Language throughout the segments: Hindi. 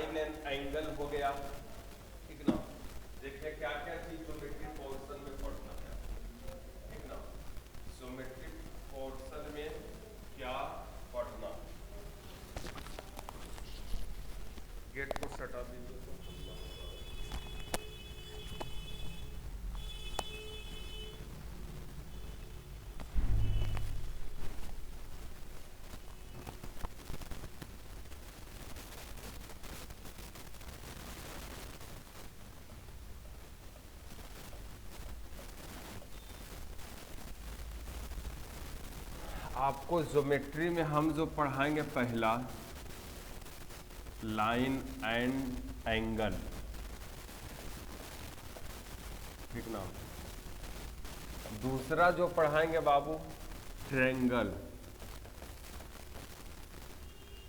लाइन एंड एंगल हो गया, ठीक ना। देखिए क्या क्या चीज ज्योमेट्री पोर्शन में पढ़ना है, ठीक ना। ज्योमेट्री पोर्शन में क्या पढ़ना, गेट को सटा दीजिए तो। आपको ज्योमेट्री में हम जो पढ़ाएंगे पहला लाइन एंड एंगल, ठीक ना। दूसरा जो पढ़ाएंगे बाबू ट्रायंगल,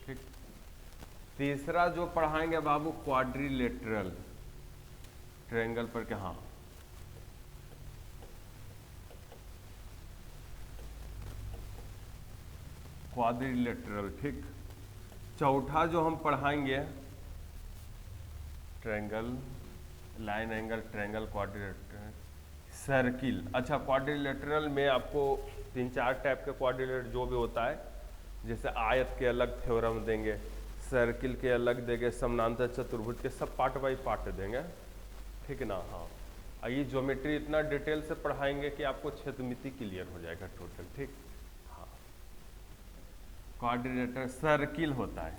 ठीक। तीसरा जो पढ़ाएंगे बाबू क्वाड्रिलेटरल, ट्रायंगल पर क्या, हाँ क्वाड्रिलेटरल, ठीक। चौथा जो हम पढ़ाएंगे triangle, line angle, triangle, quadrilateral, circle. अच्छा, क्वाड्रिलेटरल में आपको 3-4 टाइप के क्वाड्रिलेटरल जो भी होता है, जैसे आयत के अलग थ्योरम देंगे, सर्किल के अलग देंगे, समानांतर चतुर्भुज के सब पार्ट बाई पार्ट देंगे, ठीक ना। हाँ, ये ज्योमेट्री इतना डिटेल से पढ़ाएंगे कि आपको क्षेत्रमिति क्लियर हो जाएगा टोटल, ठीक। हाँ, क्वाड्रिलेटरल सर्किल होता है,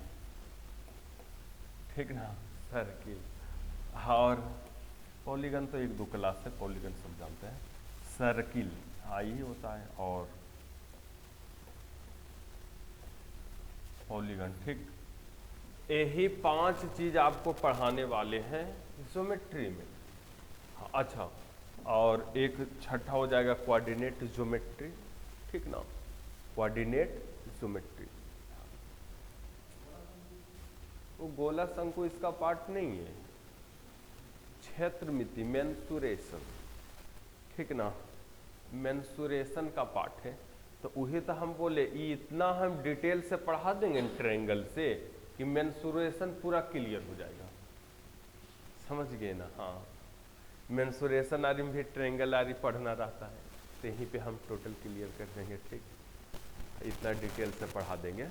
ठीक ना, सर्किल। और पॉलीगन तो 1-2 क्लास है, पॉलीगन सब जानते हैं। सर्किल हाँ यही होता है, और पॉलीगन, ठीक। यही 5 चीज आपको पढ़ाने वाले हैं ज्योमेट्री में। हाँ, अच्छा, और एक छठा हो जाएगा कोऑर्डिनेट ज्योमेट्री, ठीक ना, कोऑर्डिनेट ज्योमेट्री। वो गोला शंकु इसका पार्ट नहीं है, क्षेत्रमिति मेंसुरेशन, ठीक ना, मेंसुरेशन का पार्ट है। तो वही तो हम बोले ये इतना हम डिटेल से पढ़ा देंगे ट्रायंगल से कि मेंसुरेशन पूरा क्लियर हो जाएगा, समझ गए ना। हाँ, मेंसुरेशन आदि में भी ट्रायंगल आदि पढ़ना रहता है, तो यहीं पे हम टोटल क्लियर कर देंगे, ठीक। इतना डिटेल से पढ़ा देंगे,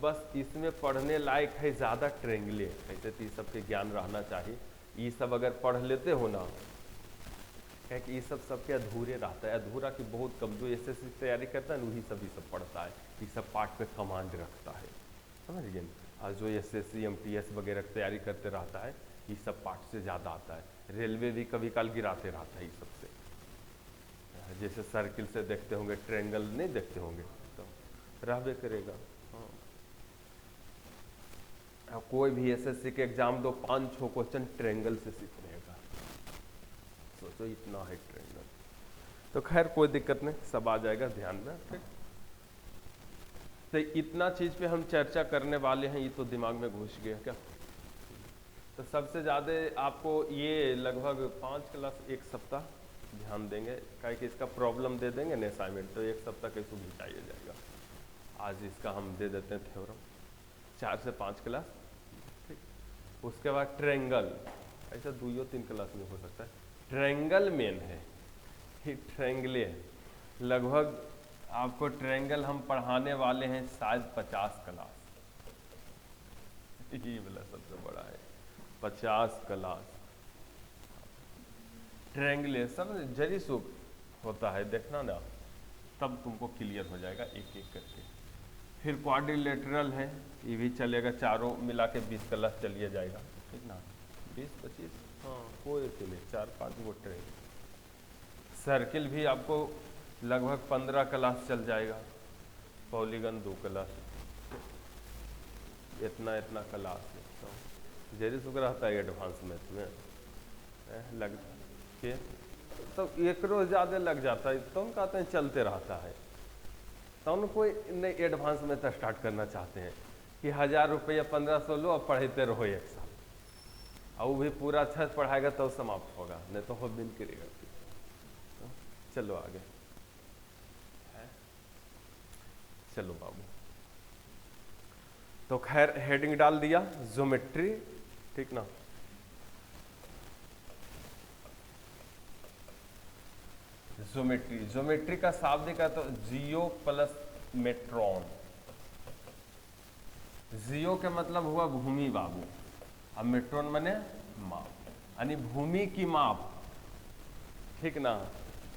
बस इसमें पढ़ने लायक है ज़्यादा ट्रायंगले, ऐसे तो ये सबके ज्ञान रहना चाहिए। ये सब अगर पढ़ लेते हो ना, क्या कि ये सब सबके अधूरे रहता है, अधूरा की बहुत कम, जो एसएससी तैयारी करता है ना वही सब पढ़ता है, ये सब पार्ट पे कमांड रखता है, समझ गए ना। और जो एसएससी एमटीएस वगैरह की तैयारी करते रहता है, ये सब पार्ट से ज़्यादा आता है। रेलवे भी कभी काल गिराते रहता है ये सबसे, जैसे सर्किल से देखते होंगे, ट्रायंगल नहीं देखते होंगे, तो रहबे करेगा। हाँ, कोई भी एसएससी के एग्जाम दो, 5-6 क्वेश्चन ट्रायंगल से सीख रहेगा, सोचो इतना है ट्रायंगल। तो खैर कोई दिक्कत नहीं, सब आ जाएगा ध्यान में, ठीक। तो इतना चीज पे हम चर्चा करने वाले हैं, ये तो दिमाग में घुस गया क्या। तो सबसे ज़्यादा आपको ये लगभग 5 क्लास 1 सप्ताह ध्यान देंगे, क्या कि इसका प्रॉब्लम दे देंगे ना असाइनमेंट, तो 1 सप्ताह कैसे घिंचाया जाएगा। आज इसका हम दे देते हैं थ्योरम, 4 से 5 क्लास, ठीक। उसके बाद ट्रायंगल, ऐसा 2-3 क्लास में हो सकता है। ट्रायंगल मेन है, ही ट्रायंगले लगभग आपको ट्रायंगल हम पढ़ाने वाले हैं शायद 50 क्लास, ये वाला सबसे बड़ा है, 50 क्लास ट्रायंगुलेशन जरी सुख होता है, देखना ना, तब तुमको क्लियर हो जाएगा एक एक करके। फिर क्वाड्रिलेटरल है, ये भी चलेगा, चारों मिला के 20 क्लास चलिए जाएगा, ठीक ना, 20-25, हाँ कोई नहीं, 4-5 गो ट्रायंगल। सर्किल भी आपको लगभग 15 क्लास चल जाएगा, पॉलीगन 2 क्लास, इतना इतना क्लास है। तो जरी सुख रहता है एडवांस मैथ में लग के, तो एक रोज ज़्यादा लग जाता है, तो हम कहते हैं चलते रहता है। तो हम कोई नई एडवांस में तो स्टार्ट करना चाहते हैं कि 1000 रुपया 1500 लो और पढ़ते रहो 1 साल, और वो भी पूरा अच्छा से पढ़ाएगा तो समाप्त होगा, नहीं तो हो दिन करेगा। तो चलो आगे, चलो बाबू, तो खैर हेडिंग डाल दिया ज्योमेट्री, ठीक ना। ज्योमेट्री, ज्योमेट्री का शाब्दिक है तो जियो प्लस मेट्रॉन। जियो के मतलब हुआ भूमि बाबू, अब मेट्रॉन माने माप, यानी भूमि की माप, ठीक ना।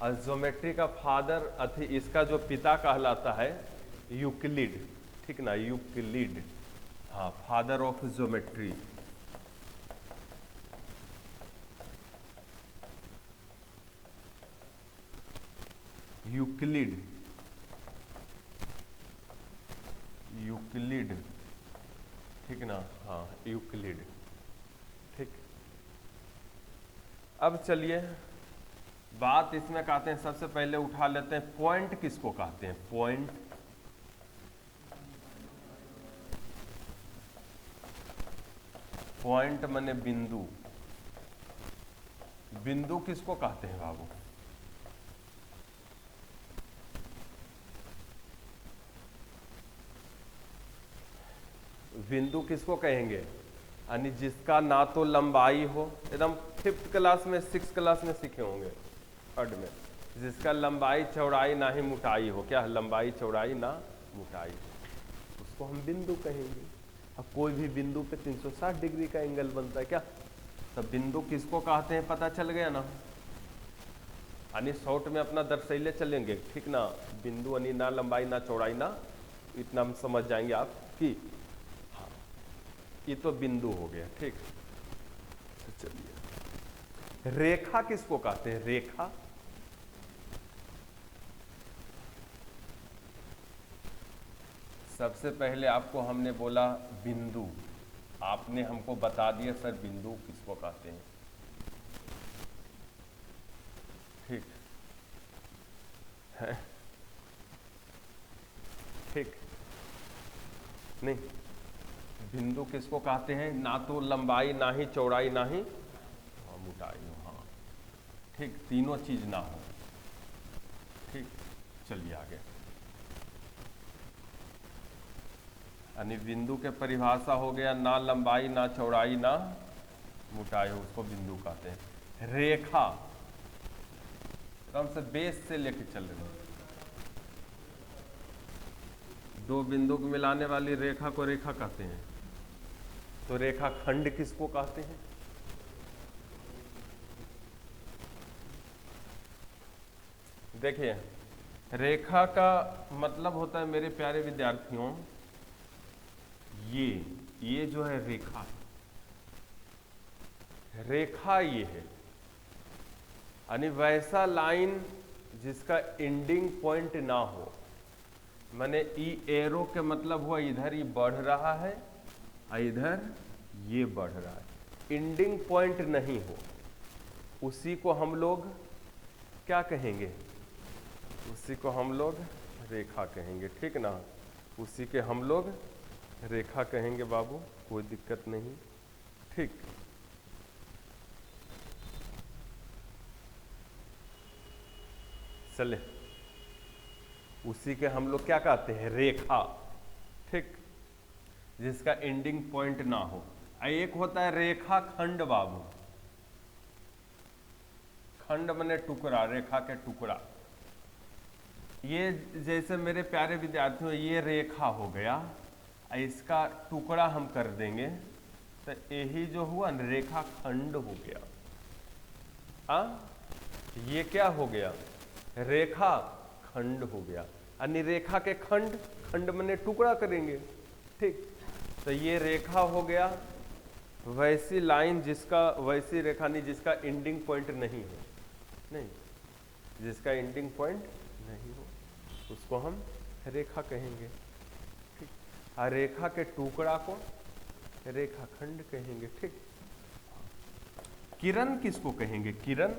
और ज्योमेट्री का फादर अथी, इसका जो पिता कहलाता है यूक्लिड, ठीक ना, यूक्लिड, हाँ, father of geometry. Euclid, Euclid, ठीक ना, हाँ यूक्लिड, ठीक। अब चलिए बात इसमें कहते हैं, सबसे पहले उठा लेते हैं पॉइंट किसको कहते हैं, पॉइंट। पॉइंट माने बिंदु, बिंदु किसको कहते हैं बाबू, बिंदु किसको कहेंगे, यानी जिसका ना तो लंबाई हो, एकदम 5th क्लास में 6th क्लास में सीखे होंगे, थर्ड में, जिसका लंबाई चौड़ाई ना ही मोटाई हो, क्या लंबाई चौड़ाई ना मोटाई, उसको हम बिंदु कहेंगे। अब कोई भी बिंदु पे 360 डिग्री का एंगल बनता है क्या, तब बिंदु किसको कहते हैं पता चल गया ना, यानी शॉर्ट में अपना दर्शैले चलेंगे, ठीक ना। बिंदु यानी ना लंबाई ना चौड़ाई ना, इतना हम समझ जाएंगे आप कि हाँ ये तो बिंदु हो गया, ठीक। तो चलिए रेखा किसको कहते हैं, रेखा, सबसे पहले आपको हमने बोला बिंदु, आपने हमको बता दिया सर बिंदु किसको कहते हैं, ठीक है, ठीक नहीं, बिंदु किसको कहते हैं, ना तो लंबाई ना ही चौड़ाई ना ही मोटाई हो, हाँ ठीक, तीनों चीज ना हो, ठीक। चलिए आगे, यानी बिंदु के परिभाषा हो गया ना लंबाई ना चौड़ाई ना मोटाई हो, उसको बिंदु कहते हैं। रेखा, कम से बेस से लेके चल रहे हैं, दो बिंदु को मिलाने वाली रेखा को रेखा कहते हैं। तो रेखा खंड किसको कहते हैं, देखिए रेखा का मतलब होता है मेरे प्यारे विद्यार्थियों, ये जो है रेखा, रेखा ये है, यानी वैसा लाइन जिसका एंडिंग पॉइंट ना हो, माने ई एरो के मतलब हुआ इधर ये बढ़ रहा है और इधर ये बढ़ रहा है, एंडिंग पॉइंट नहीं हो, उसी को हम लोग क्या कहेंगे, उसी को हम लोग रेखा कहेंगे, ठीक ना, उसी के हम लोग रेखा कहेंगे बाबू, कोई दिक्कत नहीं, ठीक। चले, उसी के हम लोग क्या कहते हैं, रेखा, ठीक, जिसका एंडिंग पॉइंट ना हो। एक होता है रेखा खंड बाबू, खंड माने टुकड़ा, रेखा के टुकड़ा, ये जैसे मेरे प्यारे विद्यार्थियों ये रेखा हो गया, इसका टुकड़ा हम कर देंगे तो यही जो हुआ न रेखा खंड हो गया, ये क्या हो गया, रेखा खंड हो गया, यानी रेखा के खंड, खंड माने टुकड़ा करेंगे, ठीक। तो ये रेखा हो गया, वैसी लाइन जिसका, वैसी रेखा नहीं जिसका एंडिंग पॉइंट नहीं हो, नहीं, जिसका एंडिंग पॉइंट नहीं हो उसको हम रेखा कहेंगे, ठीक। और रेखा के टुकड़ा को रेखा खंड कहेंगे, ठीक। किरण किसको कहेंगे, किरण,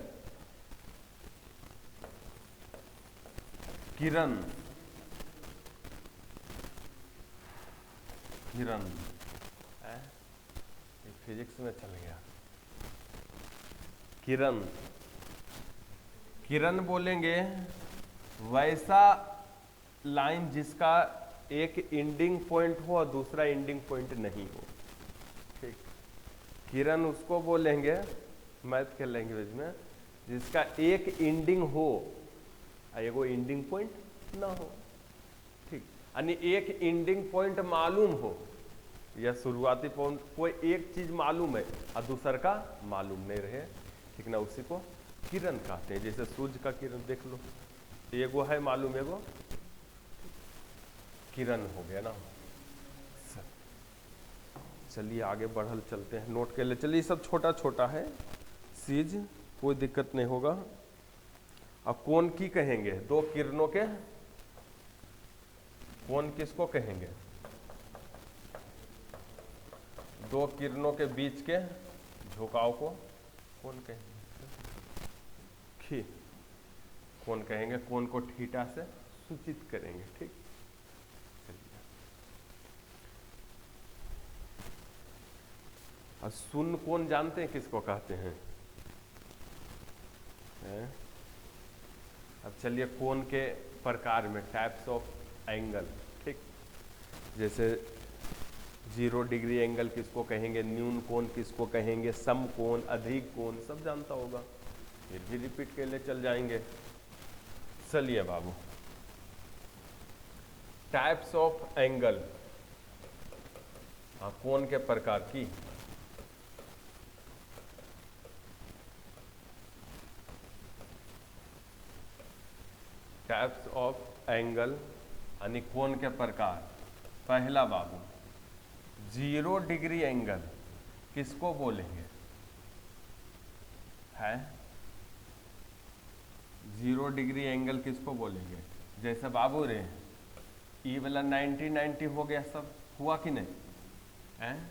किरण, किरण, फिजिक्स में चल गया, किरण, किरण बोलेंगे वैसा लाइन जिसका एक एंडिंग पॉइंट हो और दूसरा एंडिंग पॉइंट नहीं हो। ठीक, किरण उसको बोलेंगे मैथ के लैंग्वेज में जिसका एक एंडिंग हो और एगो एंडिंग पॉइंट ना हो। ठीक, यानी एक एंडिंग पॉइंट मालूम हो या शुरुआती पॉइंट, कोई एक चीज मालूम है और दूसर का मालूम नहीं रहे, ठीक ना, उसी को किरण कहते हैं। जैसे सूर्य का किरण देख लो, एगो है मालूम, एगो किरण हो गया ना। चलिए आगे बढ़ल चलते हैं, नोट के लिए चलिए, सब छोटा छोटा है चीज, कोई दिक्कत नहीं होगा। अब कोण की कहेंगे, दो किरणों के कोण किसको कहेंगे, दो किरणों के बीच के झुकाव को कोण कहेंगे, खी कोण कहेंगे, कोण को थीटा से सूचित करेंगे। ठीक, और शून्य कोण जानते हैं किसको कहते हैं? अब चलिए कोण के प्रकार में, टाइप्स ऑफ एंगल। ठीक, जैसे 0 डिग्री एंगल किसको कहेंगे, न्यून कोण किसको कहेंगे, सम कोण, अधिक कोण, सब जानता होगा, फिर भी रिपीट के लिए चल जाएंगे। चलिए बाबू, टाइप्स ऑफ एंगल, कोण के प्रकार की। टाइप्स ऑफ एंगल यानी कोण के प्रकार। पहला बाबू, 0 डिग्री एंगल किसको बोलेंगे, है 0 डिग्री एंगल किसको बोलेंगे? जैसे बाबू रे ई वाला 90 हो गया, सब हुआ कि नहीं है?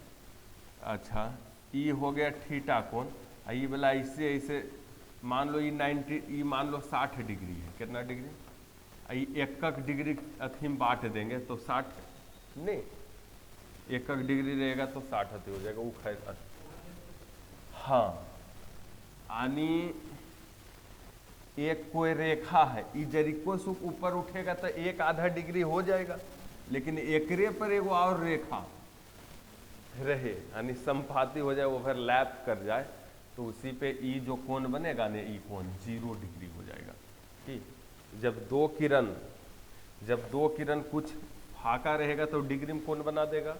अच्छा, ई हो गया थीटा कोण, ई वाला ऐसे ऐसे मान लो, ये 90, ये मान लो 60 डिग्री है, कितना डिग्री, एक डिग्री अथी में बांट देंगे तो 60 नहीं, एक डिग्री रहेगा तो 60 अथी हो जाएगा, वो खैर। हाँ, यानी एक कोई रेखा है, ये जरी को सुख ऊपर उठेगा तो एक आधा डिग्री हो जाएगा, लेकिन एकरे पर एगो और रेखा रहे यानी संपाती हो जाए, ओवरलैप कर जाए, तो उसी पे ई जो कोण बनेगा ना, ई कोण 0 डिग्री हो जाएगा। ठीक, जब दो किरण कुछ फाका रहेगा तो डिग्री में कोण बना देगा,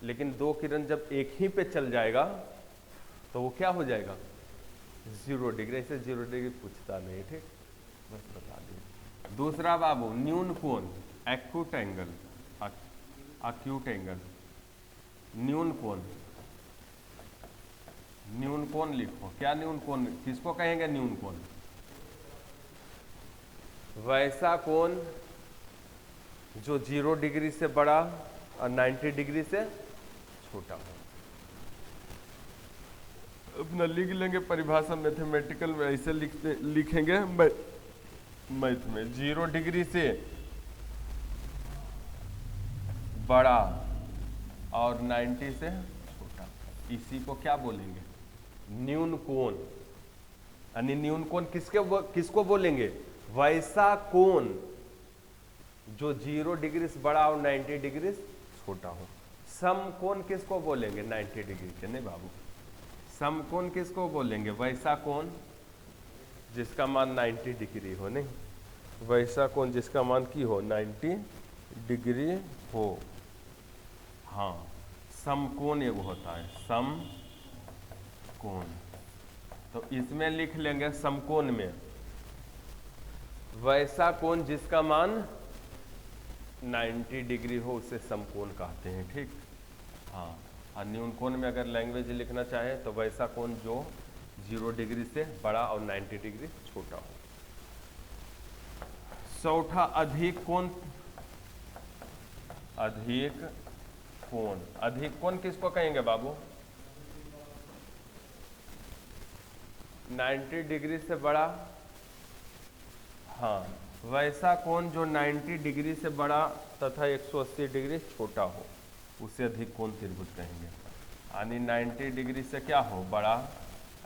लेकिन दो किरण जब एक ही पे चल जाएगा तो वो क्या हो जाएगा, 0 डिग्री। ऐसे 0 डिग्री पूछता नहीं, ठीक, बस बता दिए। दूसरा बाबू, न्यून कोण, एक्यूट एंगल, एक्यूट एंगल, न्यून कोण, न्यून कोण लिखो। क्या न्यून कोण किसको कहेंगे? न्यून कोण वैसा कोण जो 0 डिग्री से बड़ा और 90 डिग्री से छोटा हो। अपना लिख लेंगे परिभाषा मैथमेटिकल में, ऐसे लिखेंगे मैथ में, 0 डिग्री से बड़ा और 90 से छोटा, इसी को क्या बोलेंगे? न्यून कोण। यानी न्यून कोण किसको बोलेंगे? वैसा कोण जो 0 डिग्री से बड़ा और 90 डिग्री से छोटा हो। सम कोण किसको बोलेंगे? 90 डिग्री के नहीं बाबू, सम कोण किसको बोलेंगे? वैसा कोण जिसका मान 90 डिग्री हो, नहीं, वैसा कोण जिसका मान की हो 90 डिग्री हो। हाँ, समकोण एगो होता है, समकोण, तो इसमें लिख लेंगे समकोण में वैसा कोण जिसका मान 90 डिग्री हो उसे समकोण कहते हैं। ठीक, हाँ, और न्यून कोण में अगर लैंग्वेज लिखना चाहे तो वैसा कोण जो 0 डिग्री से बड़ा और 90 डिग्री छोटा हो। चौथा, अधिक कोण। अधिक कोण, अधिक कोण किसको कहेंगे बाबू? 90 डिग्री से बड़ा, हाँ, वैसा कोण जो 90 डिग्री से बड़ा तथा 180 डिग्री छोटा हो उसे अधिक कोण त्रिभुज कहेंगे। यानी 90 डिग्री से क्या हो? बड़ा,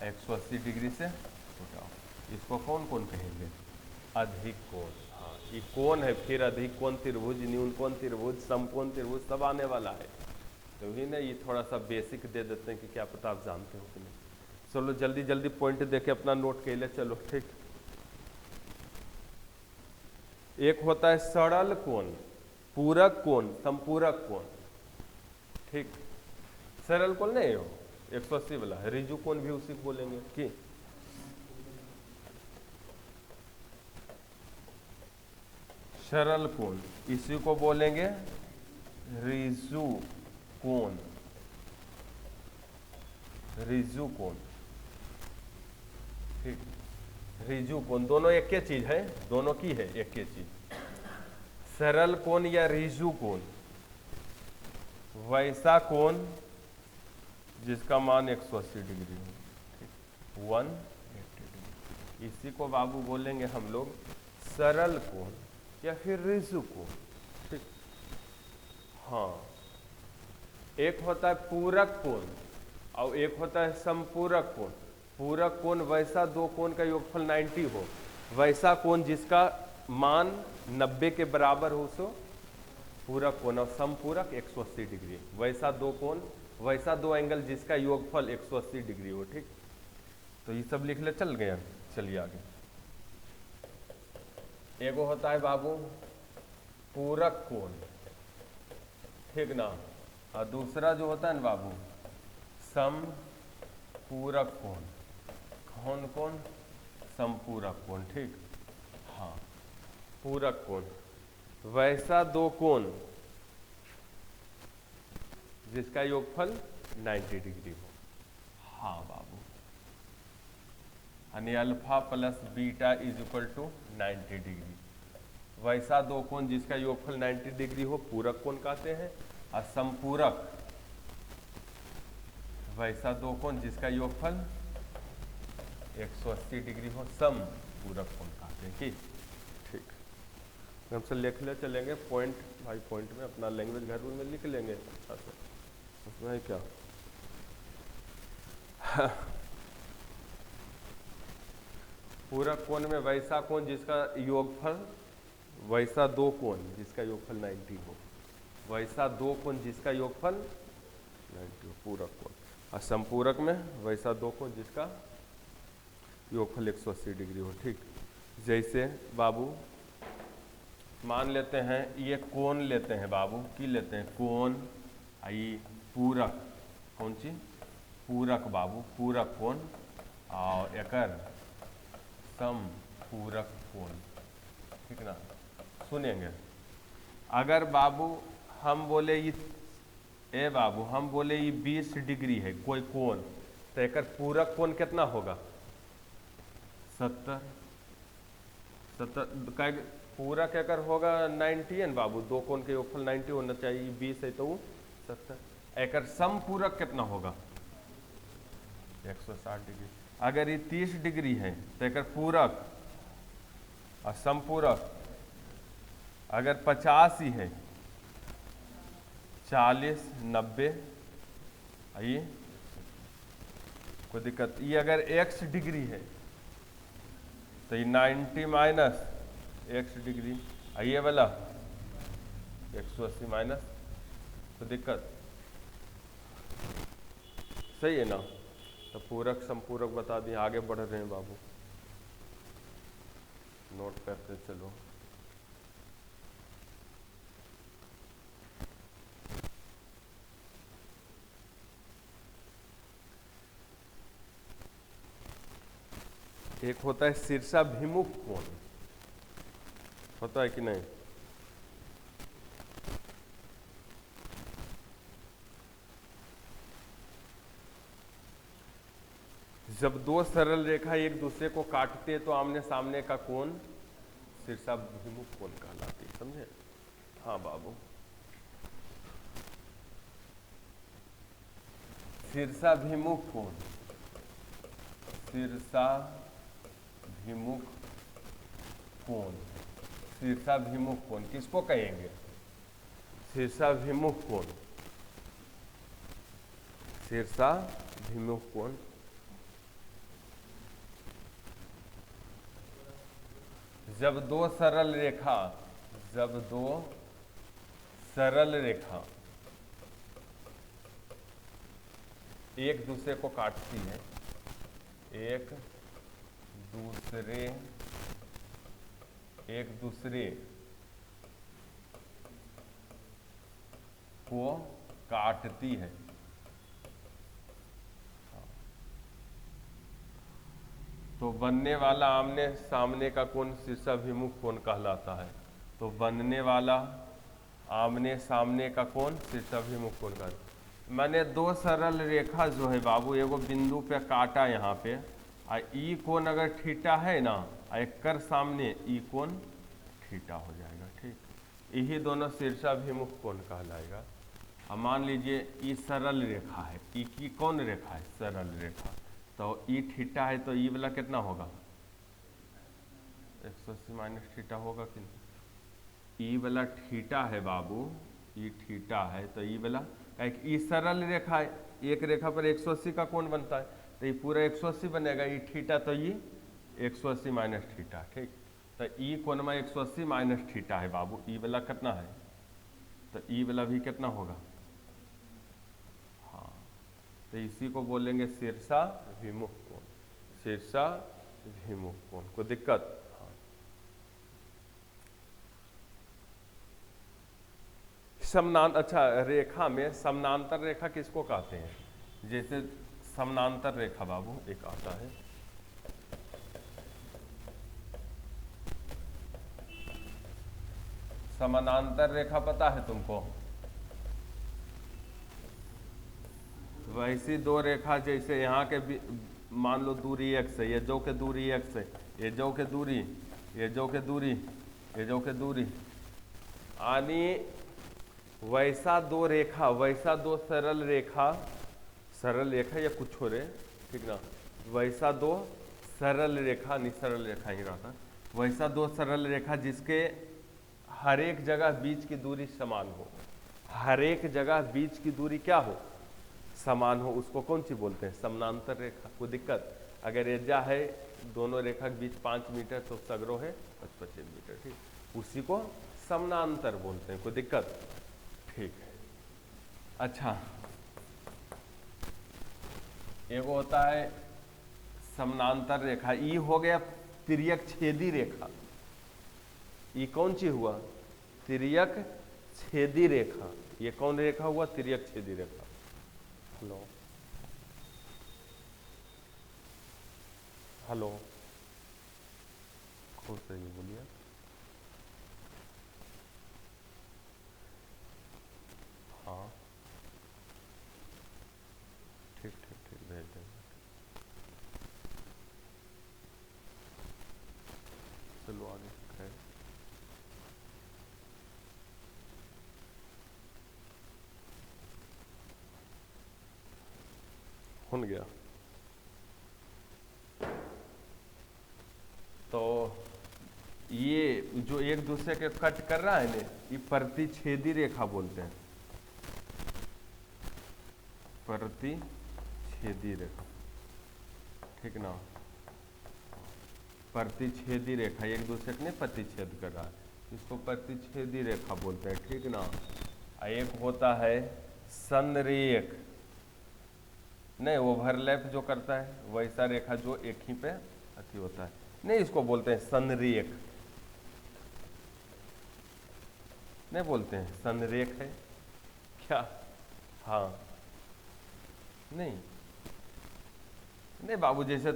180 डिग्री से छोटा हो, इसको कौन कोण कहेंगे? अधिक कोण। हाँ, ये कोण है, फिर अधिक कोण त्रिभुज, न्यून कोण त्रिभुज, समकोण त्रिभुज सब आने वाला है। तो ही ना ये थोड़ा सा बेसिक दे देते हैं कि क्या पता आप जानते हो कि नहीं। चलो जल्दी जल्दी पॉइंट देके अपना नोट के लिए चलो। ठीक, एक होता है सरल कोण, पूरक कोण, संपूरक कोण। ठीक, सरल कोण नहीं हो 180 वाला, रिजु कोण भी उसी को बोलेंगे कि सरल कोण, इसी को बोलेंगे रिजु कोण, रिजु कोण। ठीक, रिजु कोण दोनों एक ही चीज है, दोनों की है एक ही चीज। सरल कोण या रिजु कोण वैसा कोण जिसका मान 180 डिग्री हो। ठीक, 180 डिग्री, इसी को बाबू बोलेंगे हम लोग सरल कोण या फिर रिजु कोण। ठीक, हाँ, एक होता है पूरक कोण और एक होता है संपूरक कोण। पूरक कोण वैसा दो कोण का योगफल 90 हो, वैसा कोण जिसका मान 90 के बराबर हो सो पूरक कोण, और संपूरक 180 डिग्री, वैसा दो कोण, वैसा दो एंगल जिसका योगफल 180 डिग्री हो। ठीक, तो ये सब लिख ले, चल गया। चलिए आगे, एगो होता है बाबू पूरक कोण, ठीक ना, और दूसरा जो होता है ना बाबू समपूरक कोण। कौन कोण? संपूरक कोण। ठीक, हाँ, पूरक कोण वैसा दो कोण जिसका योगफल 90 डिग्री हो। हाँ बाबू, यानी alpha plus beta is equal to 90 degree, वैसा दो कोण जिसका योगफल 90 डिग्री हो पूरक कोण कहते हैं, और संपूरक वैसा दो कोण जिसका योगफल 180 डिग्री हो समपूरक कोण कहते हैं। कि ठीक, हमसे लिख ले चलेंगे पॉइंट बाई पॉइंट में, अपना लैंग्वेज घर में लिख लेंगे अच्छा से, उसमें है क्या। पूरक कोण में वैसा कोण जिसका योगफल, वैसा दो कोण जिसका योगफल 90 हो, वैसा दो कोण जिसका योगफल 90 हो, पूरक कोण। और संपूरक में वैसा दो कोण जिसका योगफल 180 डिग्री हो। ठीक, जैसे बाबू मान लेते हैं ये कोण लेते हैं बाबू, की लेते हैं कोण, ये पूरक, कौन सी पूरक बाबू, पूरक कोण, और एकर समपूरक कोण। ठीक ना, सुनेंगे, अगर बाबू हम बोले ये ए बाबू हम बोले ये 20 डिग्री है कोई कोण, तो एकर पूरक कोण कितना होगा 70। पूरक एकर होगा 90 है ना बाबू, दो कोण के योगफल 90 होना चाहिए, 20 है तो वो 70। एकर समपूरक कितना होगा 160 डिग्री। अगर ये 30 डिग्री है तो एकर पूरक और समपूरक अगर 50 ही है, 40, 90, ये कोई दिक्कत। ये अगर x डिग्री है तो ये 90 माइनस x डिग्री, ये वाला 180 माइनस, तो दिक्कत सही है ना। तो पूरक संपूरक बता दिए, आगे बढ़ रहे हैं बाबू, नोट करते चलो। एक होता है शीर्षाभिमुख कोण, होता है कि नहीं। जब दो सरल रेखा एक दूसरे को काटते तो आमने सामने का कोण शीर्षाभिमुख कोण कहलाती है, समझे। हाँ बाबू, शीर्षाभिमुख कोण, शीर्षाभिमुख कोण, शीर्षाभिमुख कोण किसको कहेंगे, शीर्षाभिमुख कोण, शीर्षाभिमुख कोण जब दो सरल रेखा, जब दो सरल रेखा एक दूसरे को काटती है, एक दूसरे को काटती है, तो बनने वाला आमने सामने का कोण शीर्षाभिमुख कोण कहलाता है। तो बनने वाला आमने सामने का कोण शीर्षाभिमुख कोण कहलाता है। मैंने दो सरल रेखा जो है बाबू एगो बिंदु पे काटा यहाँ पे, आ ई कोण अगर थीटा है ना, एक कर सामने ई कोण थीटा हो जाएगा। ठीक, यही दोनों शीर्षाभिमुख कोण कहलाएगा। अब मान लीजिए ई सरल रेखा है, ई की कौन रेखा है? सरल रेखा। तो ई थीटा है तो ई वाला कितना होगा? 180 माइनस थीटा होगा कि नहीं? ई वाला थीटा है बाबू, ई थीटा है तो ई वाला, ई सरल रेखा है, एक रेखा पर 180 का कोण बनता है, तो ये पूरा 180 बनेगा। ई थीटा तो ये 180 माइनस थीटा। ठीक, तो ई कोण में 180 माइनस थीटा है बाबू। ई वाला कितना है? तो ई वाला भी कितना होगा? हाँ, तो इसी को बोलेंगे शीर्षाभिमुख कोण। शीर्षाभिमुख कोण को दिक्कत? हाँ। अच्छा, रेखा में समानांतर रेखा किसको कहते हैं? जैसे समानांतर रेखा बाबू एक आता है, समानांतर रेखा पता है तुमको? वैसी दो रेखा जैसे यहाँ के मान लो दूरी x है, ये जो के दूरी x है, ये जो के दूरी, ये जो के दूरी, ये जो के दूरी, यानी वैसा दो रेखा, वैसा दो सरल रेखा या कुछ हो रे, ठीक ना, वैसा दो सरल रेखा, नहीं सरल रेखा ही रहता, वैसा दो सरल रेखा जिसके हर एक जगह बीच की दूरी समान हो, हर एक जगह बीच की दूरी क्या हो? समान हो, उसको कौन सी बोलते हैं? समानांतर रेखा। कोई दिक्कत? अगर एजा है दोनों रेखा के बीच 5 मीटर तो सगरो है 25 मीटर। ठीक, उसी को समानांतर बोलते हैं। कोई दिक्कत? ठीक है। अच्छा, एगो होता है समानांतर रेखा, ई हो गया तिर्यक छेदी रेखा। ई कौन सी हुआ? तिर्यक छेदी रेखा। ये कौन रेखा हुआ? तिर्यक छेदी रेखा। हेलो हेलो, खुद से ही बोलिए। हाँ, ठीक ठीक ठीक, भेज देंगे। चलो आगे है। हो गया। तो ये जो एक दूसरे के कट कर रहा है ना, ये प्रतिच्छेदी रेखा बोलते हैं। प्रतिच्छेदी रेखा, ठीक ना, प्रतिच्छेदी रेखा एक दूसरे को नहीं प्रतिच्छेद कर रहा है, इसको प्रतिच्छेदी रेखा बोलते हैं। ठीक ना। एक होता है संरेख, नहीं ओवरलैप जो करता है, वैसा रेखा जो एक ही पे अति होता है, नहीं इसको बोलते हैं संरेख, नहीं बोलते हैं संरेख है क्या? हाँ, नहीं नहीं बाबू, जैसे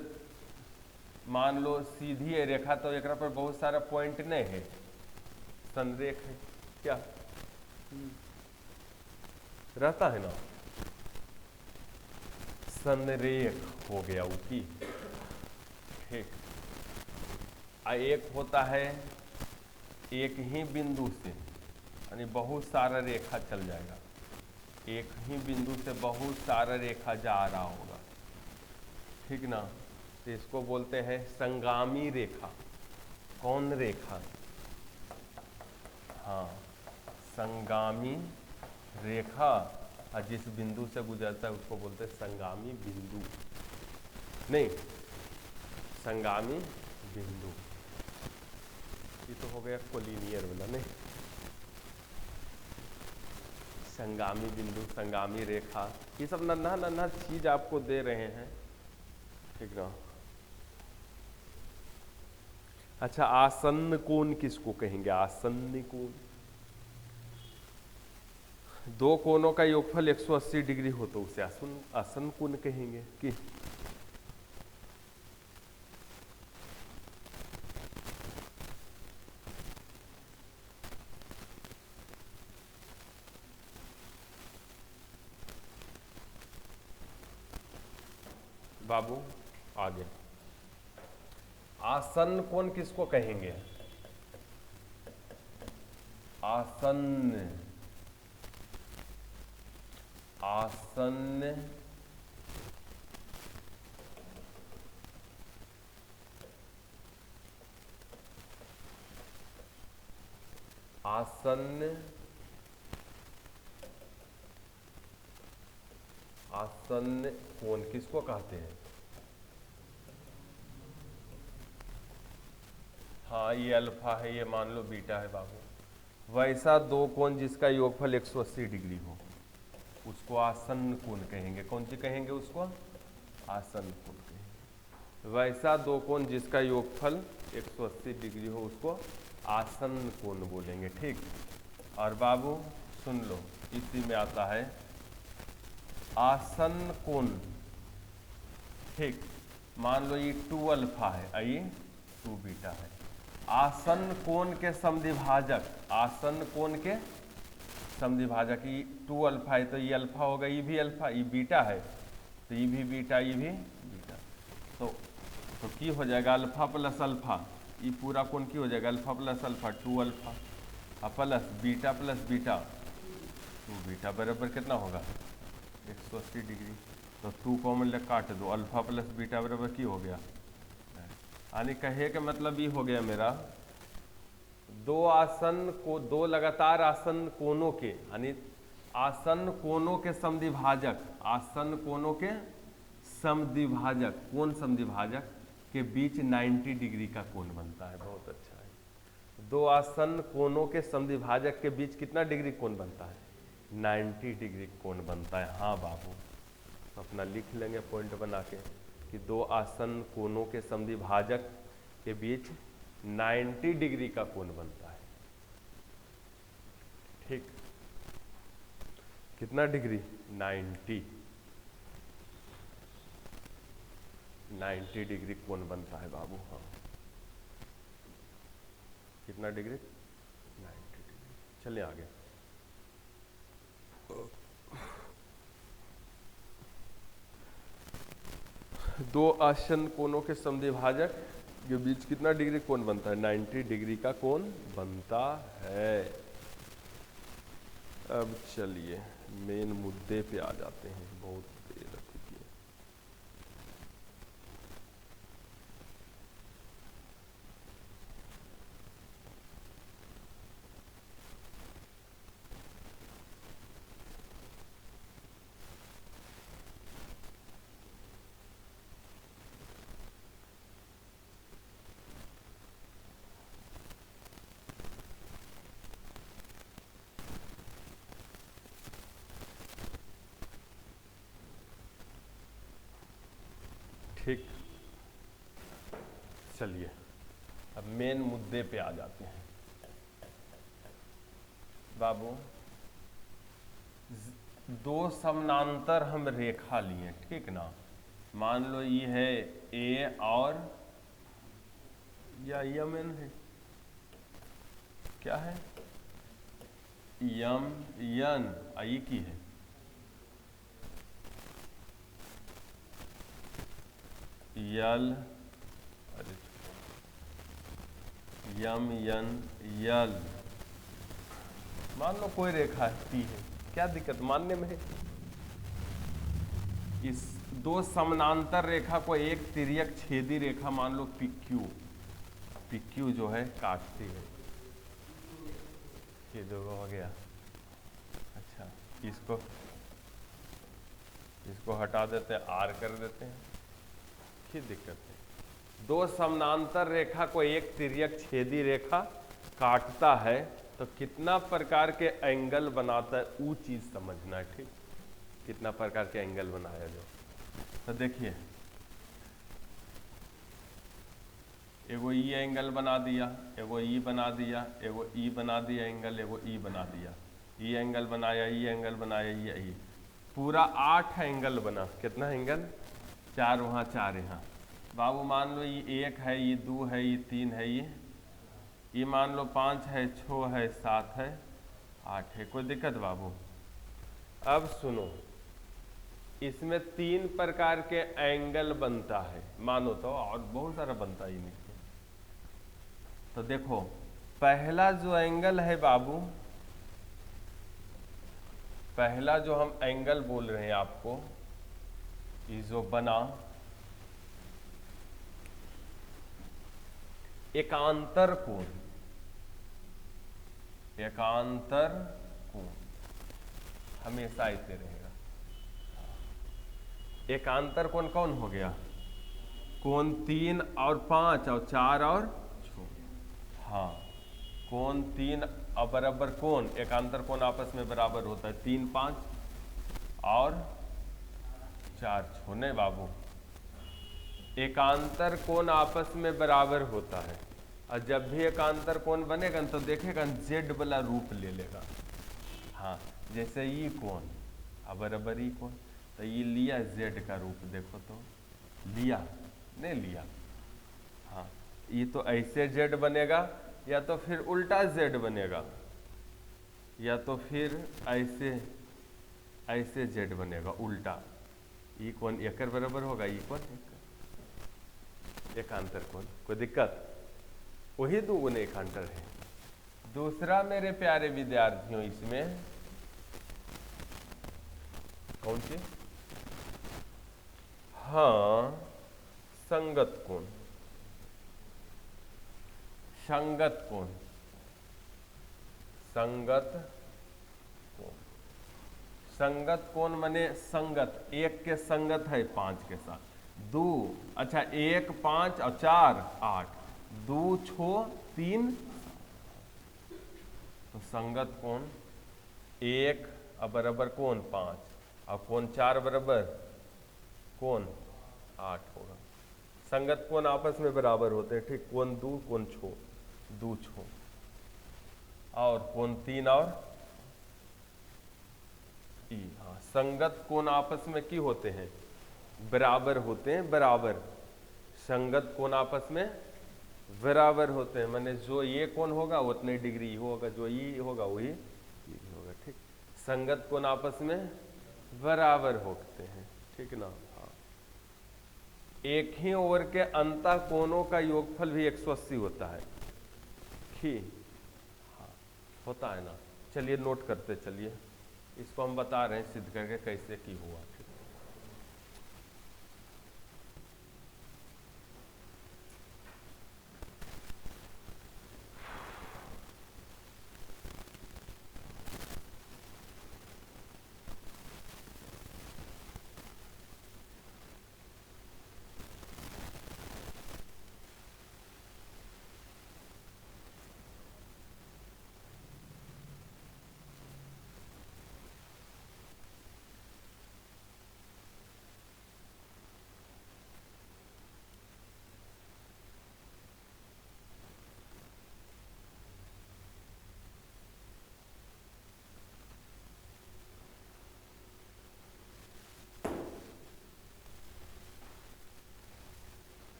मान लो सीधी है रेखा तो एक पर बहुत सारा पॉइंट नहीं है, संरेख है क्या? रहता है ना, संरेख हो गया उसकी। ठीक, एक होता है एक ही बिंदु से, यानी बहुत सारा रेखा चल जाएगा, एक ही बिंदु से बहुत सारा रेखा जा रहा होगा, ठीक ना, तो इसको बोलते हैं संगामी रेखा। कौन रेखा? हाँ, संगामी रेखा, और जिस बिंदु से गुजरता है उसको बोलते हैं संगामी बिंदु, नहीं संगामी बिंदु। ये तो हो गया कोलिनियर वाला नहीं, संगामी बिंदु, संगामी रेखा, ये सब नन्हा नन्हा चीज आपको दे रहे हैं, ठीक ना। अच्छा, आसन्न कोण किसको कहेंगे? आसन्न कोण, दो कोणों का योगफल 180 डिग्री हो तो उसे आसन्न कोण कहेंगे कि बाबू आगे, आसन्न कोण किसको कहेंगे? आसन्न, आसन्न आसन्न आसन्न कोण किसको कहते हैं? हाँ, ये अल्फा है, ये मान लो बीटा है बाबू। वैसा दो कोण जिसका योगफल 180 डिग्री हो उसको आसन्न कोण कहेंगे। कौन सी कहेंगे उसको? आसन्न कोण कहेंगे। वैसा दो कोण जिसका योगफल 180 डिग्री हो उसको आसन्न कोण बोलेंगे, ठीक। और बाबू सुन लो, इसी में आता है आसन्न कोण, ठीक। मान लो ये 2 अल्फा है, ये 2 बीटा है। आसन्न कोण के समद्विभाजक, आसन्न कोण के समद्विभाजक, ये 2 अल्फा है तो ये अल्फा होगा, ये भी अल्फा, ये बीटा है तो ये भी बीटा, ये भी बीटा, तो की हो जाएगा अल्फा प्लस अल्फा, ये पूरा कोण की हो जाएगा alpha plus alpha 2 alpha plus beta 2 beta बराबर कितना होगा? 180 डिग्री। तो 2 कॉमन ले काट दो, अल्फा प्लस बीटा बराबर की हो गया? यानी कहे का मतलब ये हो गया मेरा, दो लगातार आसन्न कोणों के, यानी आसन्न कोणों के समद्विभाजक, आसन्न कोणों के समद्विभाजक, कोण समद्विभाजक के बीच 90 डिग्री का कोण बनता है। बहुत अच्छा है। दो आसन्न कोणों के समद्विभाजक के बीच कितना डिग्री कोण बनता है? 90 डिग्री कोण बनता है। हाँ बाबू, तो अपना लिख लेंगे पॉइंट बना के कि दो आसन्न कोणों के समद्विभाजक के बीच 90 डिग्री का कोण बनता है, ठीक। कितना डिग्री? 90 डिग्री कोण बनता है बाबू। हाँ, कितना डिग्री? 90 डिग्री। चलिए आगे। दो आसन्न कोणों के समद्विभाजक के बीच कितना डिग्री कोण बनता है? 90 डिग्री का कोण बनता है। अब चलिए मेन मुद्दे पे आ जाते हैं, बहुत देर रखी है। ठीक, चलिए अब मेन मुद्दे पे आ जाते हैं बाबू। दो समानांतर हम रेखा लिए, ठीक ना। मान लो ये है ए और या यम एन है, क्या है? यम यन आई की है, यल, अरे यम यन यल। मान लो कोई रेखा है पी है, क्या दिक्कत मानने में है? इस दो समानांतर रेखा को एक तिर्यक छेदी रेखा मान लो PQ, PQ जो है काटती है। ये दो हो गया। अच्छा, इसको हटा देते हैं, R कर देते हैं। क्या दिक्कत है? दो समानांतर रेखा को एक तिर्यक छेदी रेखा काटता है तो कितना प्रकार के एंगल बनाता है, वो चीज समझना है। ठीक, कितना प्रकार के एंगल बनाया जो। तो देखिए, एगो ई एंगल बना दिया, एगो ई बना दिया, एगो ई बना दिया एंगल, एगो ई बना दिया, ई एंगल बनाया, ई एंगल बनाया, ई पूरा 8 एंगल बना। कितना एंगल? 4 वहाँ 4 यहाँ। बाबू मान लो ये 1 है, ये 2 है, ये 3 है, ये मान लो 5 है, 6 है, 7 है, 8 है। कोई दिक्कत बाबू? अब सुनो, इसमें 3 प्रकार के एंगल बनता है, मानो तो और बहुत सारा बनता है इनके। तो देखो, पहला जो एंगल है बाबू, पहला जो हम एंगल बोल रहे हैं आपको, ये जो बना एकांतर कोण, एकांतर कोण हमेशा ऐसे रहेगा। एकांतर कोण कौन हो गया? कोण 3 और 5 और 4 और 6। हाँ, कोण 3 और बराबर कोण, एकांतर कोण आपस में बराबर होता है 3 5 और 4 6। नहीं बाबू, एकांतर कोण आपस में बराबर होता है, और जब भी एकांतर कोण बनेगा तो देखेगा जेड वाला रूप ले लेगा। हाँ, जैसे ये कोण और बराबर ये कोण, तो ये लिया जेड का रूप, देखो तो लिया नहीं लिया। हाँ, ये तो ऐसे जेड बनेगा, या तो फिर उल्टा जेड बनेगा, या तो फिर ऐसे ऐसे जेड बनेगा उल्टा। ये कोण एक बराबर होगा, ये कोण एकांतर कोण। कोई दिक्कत? वही दो गुण एकांतर है। दूसरा मेरे प्यारे विद्यार्थियों, इसमें कौन सी? हाँ, संगत कोण। संगत कोण, संगत कोण, संगत कोण माने संगत, 1 के संगत है 5 के साथ, 2 अच्छा 1 5 और 4 8, 2 6 3। तो संगत कोण 1 और बराबर कोण 5 और कोण 4 बराबर कोण 8 होगा। संगत कोण आपस में बराबर होते हैं। ठीक, कोण 2 कोण 6 2 6, और कोण 3 और ई। हाँ, संगत कोण आपस में की होते हैं? बराबर होते हैं, बराबर। संगत कोण आपस में बराबर होते हैं, माने जो ये कोण होगा उतने डिग्री होगा, जो ये होगा वही होगा। ठीक, संगत कोण आपस में बराबर होते हैं। ठीक ना? हाँ, एक ही ओर के अंतः कोणों का योगफल भी 180 होता है। ठीक, हाँ होता है ना। चलिए नोट करते चलिए, इसको हम बता रहे हैं सिद्ध करके कैसे की हुआ।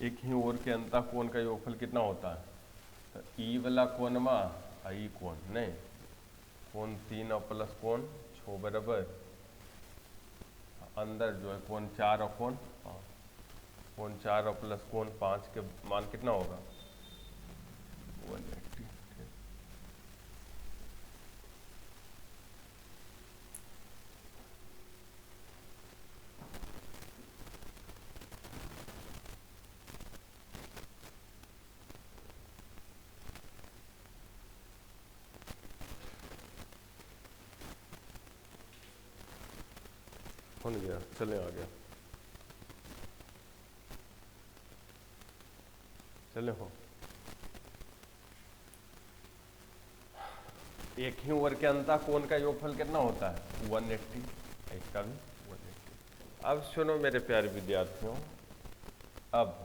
एक ही ओर के अंतः कोण का योगफल कितना होता है? तो ई वाला कोण में ई कोण नहीं, कोण 3 और प्लस कोण 6 बराबर, अंदर जो है कोण 4 और कोण 5, कोण 4 और प्लस कोण 5 के मान कितना होगा? 180। बन गया, चले आ गया, चले हो। एक ही ओर के अंतः कोण का योगफल कितना होता है? 180, इसका भी 180। अब सुनो मेरे प्यारे विद्यार्थियों, अब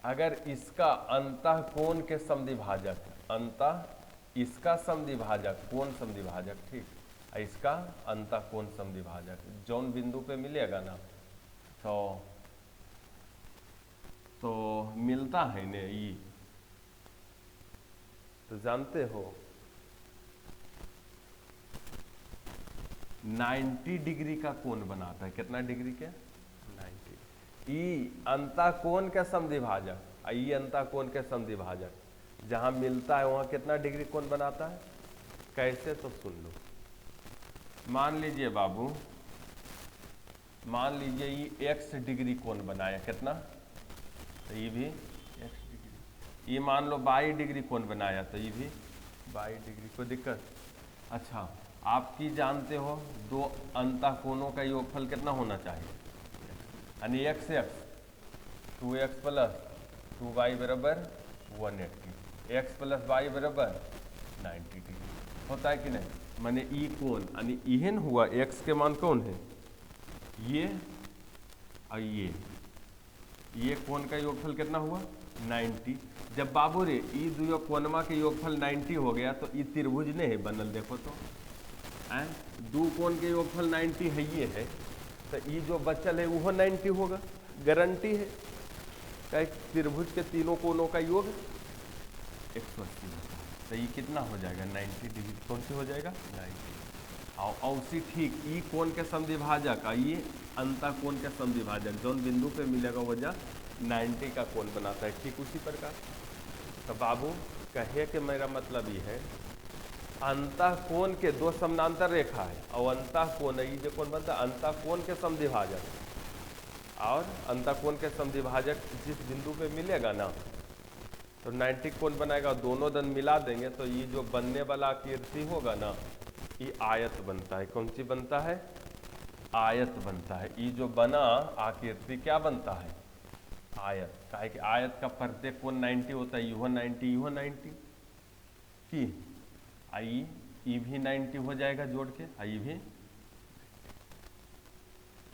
अगर इसका अंतः कोण के समद्विभाजक, अंतः इसका समद्विभाजक, कोण समद्विभाजक, ठीक, इसका अंतः कोण समद्विभाजक जौन बिंदु पे मिलेगा ना, तो मिलता है ने ई, तो जानते हो 90 डिग्री का कोण बनाता है। कितना डिग्री के? 90। ई अंतः कोण के समद्विभाजक, ई अंतः कोण के समद्विभाजक जहां मिलता है वहां कितना डिग्री कोण बनाता है? कैसे? तो सुन लो। मान लीजिए बाबू, मान लीजिए ये x डिग्री कोण बनाया, कितना? तो ये भी x डिग्री। ये मान लो 22 डिग्री कोण बनाया, तो ये भी 22 डिग्री। कोई दिक्कत? अच्छा, आपकी जानते हो दो अंतः कोणों का योगफल कितना होना चाहिए? यानी x 2x प्लस 2y बराबर 180, x प्लस y बराबर 90 डिग्री होता है कि नहीं? माने ई कोण यानी इहन हुआ, x के मान कौन है? ये और ये कोण का योगफल कितना हुआ? 90। जब बाबू रे ई दुयो कोणमा के योगफल 90 हो गया तो ई त्रिभुज ने है बनल, देखो तो दो कोण के योगफल 90 है, ये है, तो ई जो बचल है वो 90 होगा, गारंटी है। क्या त्रिभुज के तीनों कोणों का योग 180 होता है, तो ये कितना हो जाएगा? 90 डिग्री। कौन सी हो जाएगा? 90। और उसी ठीक ई कोण के समद्विभाजक, ये अंतः कोण के समद्विभाजक जौन बिंदु पे मिलेगा वजह 90 का कोण बनाता है, ठीक उसी प्रकार। तो बाबू कहे कि मेरा मतलब ये है, अंतः कोण के दो समानांतर रेखा है और अंतः कोण, ये जो कोण बनता है अंतः कोण के समद्विभाजक, और अंतः कोण के समद्विभाजक जिस बिंदु पे मिलेगा ना तो 90 कोण बनाएगा। दोनों दंड मिला देंगे तो ये जो बनने वाला आकृति होगा ना, ये आयत बनता है। कौन सी बनता है? आयत बनता है। ये जो बना आकृति क्या बनता है? आयत। काहे कि आयत का प्रत्येक कोण 90 होता है, यह 90, यह 90 की आई, ये भी 90 हो जाएगा जोड़ के, आई भी,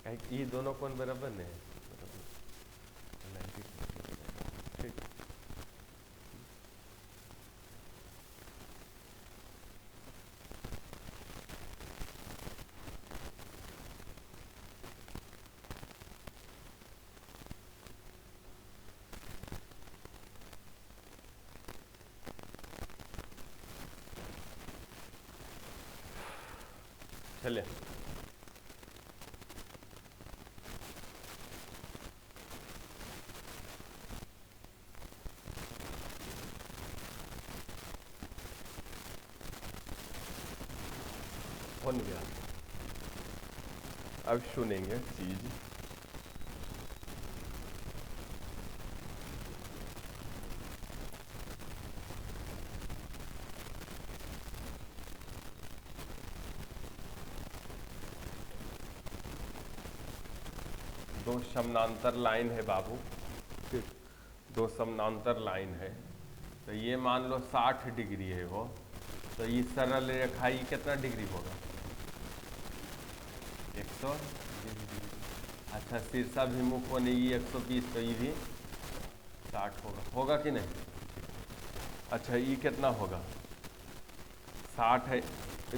काहे कि ये दोनों कोण बराबर नहीं है, 90। ठीक, चले बन गया। अब सुनेंगे चीज, दो समानांतर लाइन है बाबू, ठीक, दो समानांतर लाइन है, तो ये मान लो 60 डिग्री है वो, तो ये सरल रेखा ये कितना डिग्री होगा? 120 डिग्री। अच्छा, शीर्षाभिमुख होने ये 120, तो ये भी 60 होगा कि नहीं? अच्छा, ये कितना होगा? 60 है,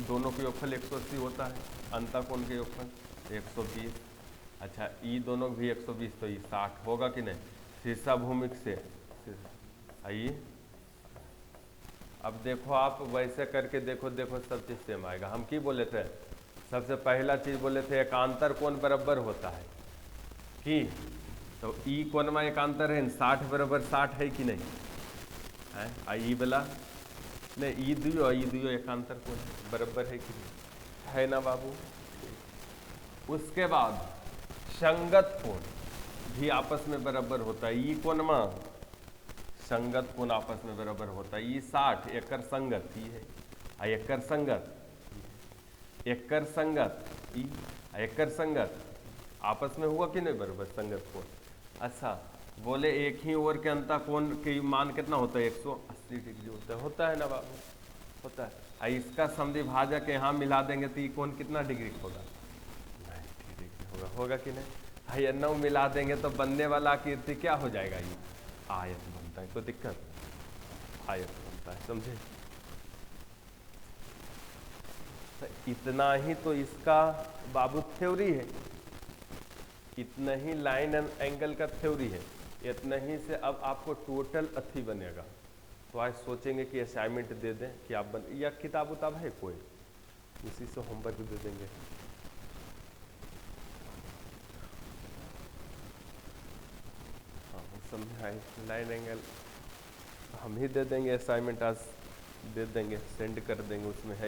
दोनों के योगफल 180 होता है, अंतः कोण के योगफल 120। अच्छा, ये दोनों भी 120, तो ये 60 होगा कि नहीं? शीर्षाभूमिक से आइए, अब देखो आप वैसे करके देखो, देखो सब चीज़ सेम आएगा। हम की बोले थे? सबसे पहला चीज़ बोले थे एकांतर कोण बराबर होता है कि, तो ई कोण में एकांतर है, 60 बराबर 60 है कि नहीं है? ई वाला नहीं, ई दुयो एकांतर कोण बराबर है कि नहीं? है ना बाबू? उसके बाद संगत कोण भी आपस में बराबर होता है। ई कोण में संगत कोण आपस में बराबर होता है। ये 60 एकर संगत ही है, एकर संगत एकर संगत ई एकर संगत आपस में हुआ कि नहीं बराबर संगत कोण। अच्छा बोले एक ही ओर के अंतर कोण की मान कितना होता है 180 डिग्री होता है ना बाबू, होता है। इसका समद्वि भाजक यहाँ मिला देंगे तो ये कोण कितना डिग्री होगा 90 डिग्री होगा कि नहीं। ये 9 मिला देंगे तो बनने वाला आकृति क्या हो जाएगा, ये आयत बनता है। कोई दिक्कत, आयत बनता है, समझे। तो इतना ही तो इसका बाबू थ्योरी है, इतना ही लाइन एंड एंगल का थ्योरी है, इतना ही से अब आपको टोटल अथी बनेगा। तो आज सोचेंगे कि असाइनमेंट दे दें कि आप बन, या किताब उताब है कोई, उसी से होमवर्क दे देंगे। हाँ समझाए, लाइन एंगल हम ही दे देंगे, असाइनमेंट आज दे देंगे, सेंड कर देंगे, उसमें है।